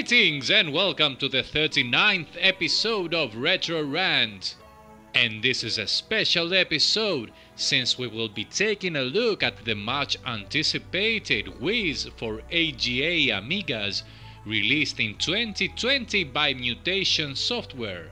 Greetings and welcome to the 39th episode of Retro Rant. And this is a special episode since we will be taking a look at the much anticipated whiz for AGA Amigas released in 2020 by Mutation Software.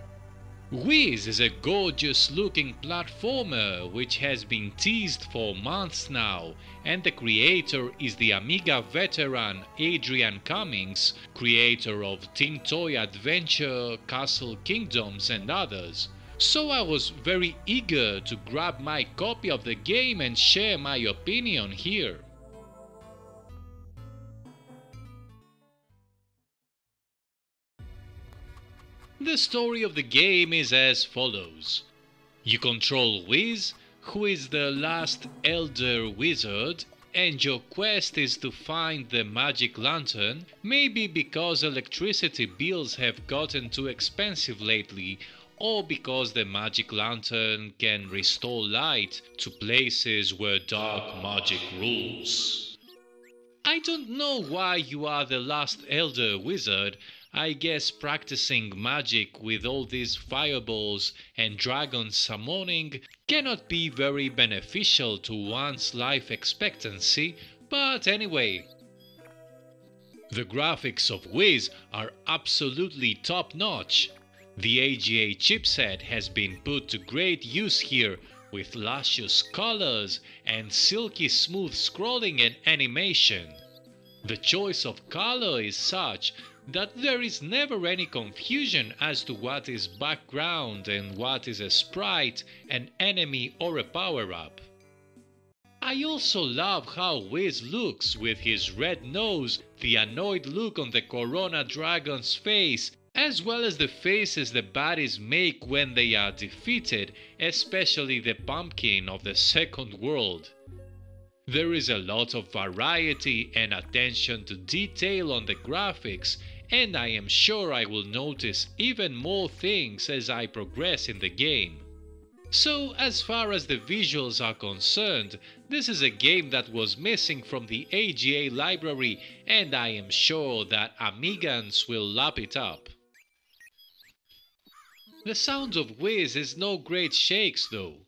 Whiz is a gorgeous looking platformer which has been teased for months now, and the creator is the Amiga veteran AGA Amigas, creator of Team Toy Adventure, Castle Kingdoms and others. So I was very eager to grab my copy of the game and share my opinion here. The story of the game is as follows. You control Whiz, who is the last elder wizard, and your quest is to find the magic lantern, maybe because electricity bills have gotten too expensive lately, or because the magic lantern can restore light to places where dark magic rules. I don't know why you are the last elder wizard. I guess practicing magic with all these fireballs and dragon summoning cannot be very beneficial to one's life expectancy, but anyway. The graphics of Whiz are absolutely top-notch. The AGA chipset has been put to great use here with luscious colors and silky smooth scrolling and animation. The choice of color is such that there is never any confusion as to what is background and what is a sprite, an enemy or a power-up. I also love how Whiz looks with his red nose, the annoyed look on the Corona Dragon's face, as well as the faces the baddies make when they are defeated, especially the pumpkin of the second world. There is a lot of variety and attention to detail on the graphics, and I am sure I will notice even more things as I progress in the game. So, as far as the visuals are concerned, this is a game that was missing from the AGA library, and I am sure that Amigans will lap it up. The sound of Whiz is no great shakes though.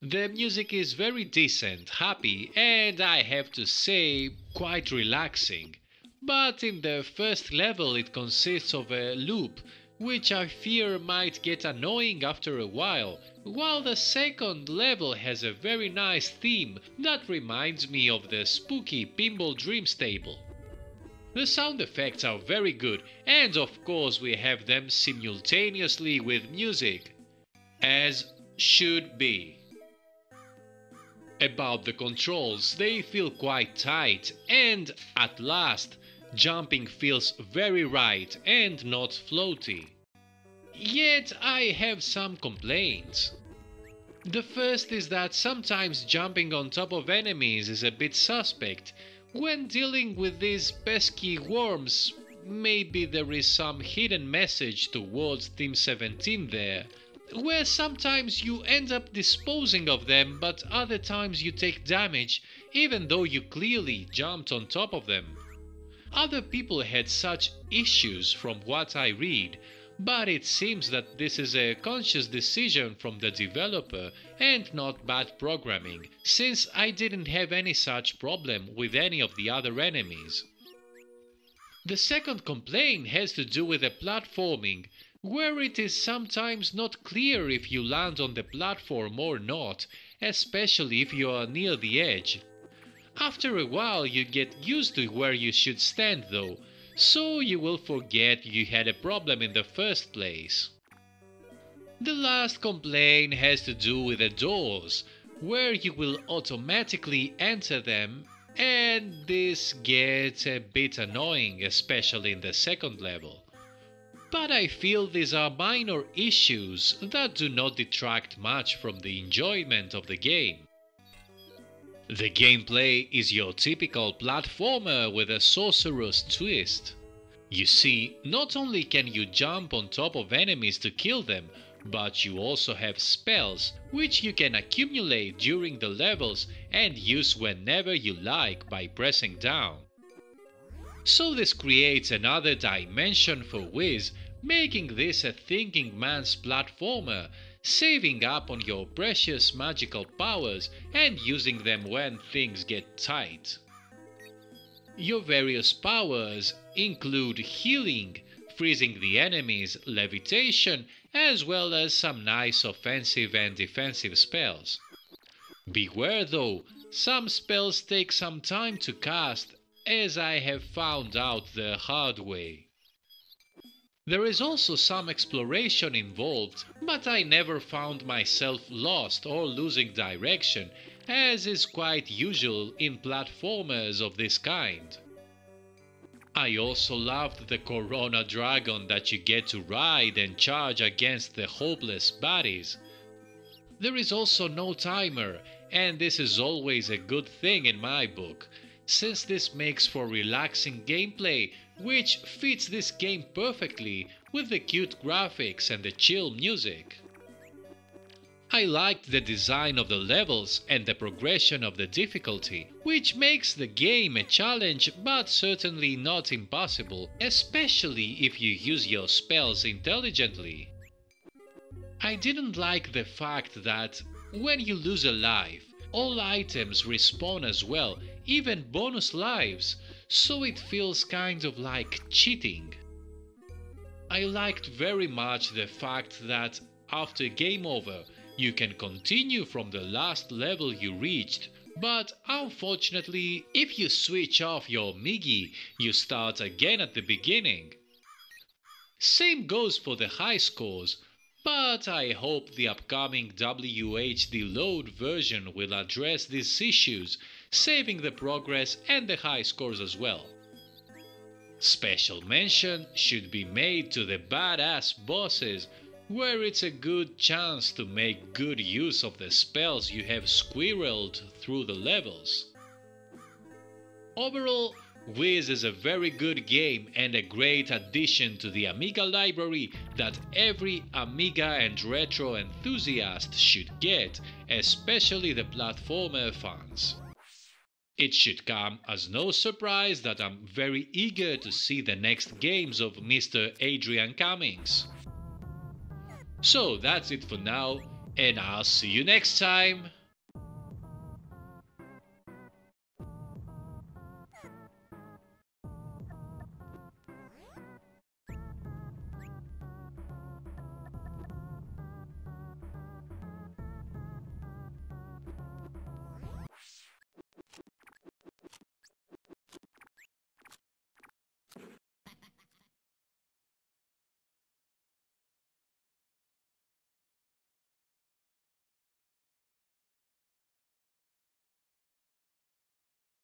The music is very decent, happy, and I have to say, quite relaxing. But in the first level it consists of a loop, which I fear might get annoying after a while the second level has a very nice theme that reminds me of the spooky Pinball Dreams table. The sound effects are very good, and of course we have them simultaneously with music, as should be. About the controls, they feel quite tight, and at last, jumping feels very right and not floaty. Yet I have some complaints. The first is that sometimes jumping on top of enemies is a bit suspect. When dealing with these pesky worms, maybe there is some hidden message towards Team 17 there, where sometimes you end up disposing of them but other times you take damage even though you clearly jumped on top of them. Other people had such issues from what I read, but it seems that this is a conscious decision from the developer and not bad programming, since I didn't have any such problem with any of the other enemies. The second complaint has to do with the platforming, where it is sometimes not clear if you land on the platform or not, especially if you are near the edge. After a while you get used to where you should stand though, so you will forget you had a problem in the first place. The last complaint has to do with the doors, where you will automatically enter them, and this gets a bit annoying, especially in the second level. But I feel these are minor issues that do not detract much from the enjoyment of the game. The gameplay is your typical platformer with a sorcerer's twist. You see, not only can you jump on top of enemies to kill them, but you also have spells which you can accumulate during the levels and use whenever you like by pressing down. So this creates another dimension for Wiz, making this a thinking man's platformer, saving up on your precious magical powers and using them when things get tight. Your various powers include healing, freezing the enemies, levitation, as well as some nice offensive and defensive spells. Beware though, some spells take some time to cast, as I have found out the hard way. There is also some exploration involved, but I never found myself lost or losing direction, as is quite usual in platformers of this kind. I also loved the Corona Dragon that you get to ride and charge against the hopeless baddies. There is also no timer, and this is always a good thing in my book, since this makes for relaxing gameplay, which fits this game perfectly with the cute graphics and the chill music. I liked the design of the levels and the progression of the difficulty, which makes the game a challenge but certainly not impossible, especially if you use your spells intelligently. I didn't like the fact that when you lose a life, all items respawn as well, even bonus lives, so it feels kind of like cheating. I liked very much the fact that after game over, you can continue from the last level you reached, but unfortunately, if you switch off your Migi, you start again at the beginning. Same goes for the high scores, but I hope the upcoming WHD Load version will address these issues, saving the progress and the high scores as well. Special mention should be made to the badass bosses, where it's a good chance to make good use of the spells you have squirreled through the levels. Overall, Wiz is a very good game and a great addition to the Amiga library that every Amiga and retro enthusiast should get, especially the platformer fans. It should come as no surprise that I'm very eager to see the next games of Mr. Adrian Cummings. So that's it for now, and I'll see you next time!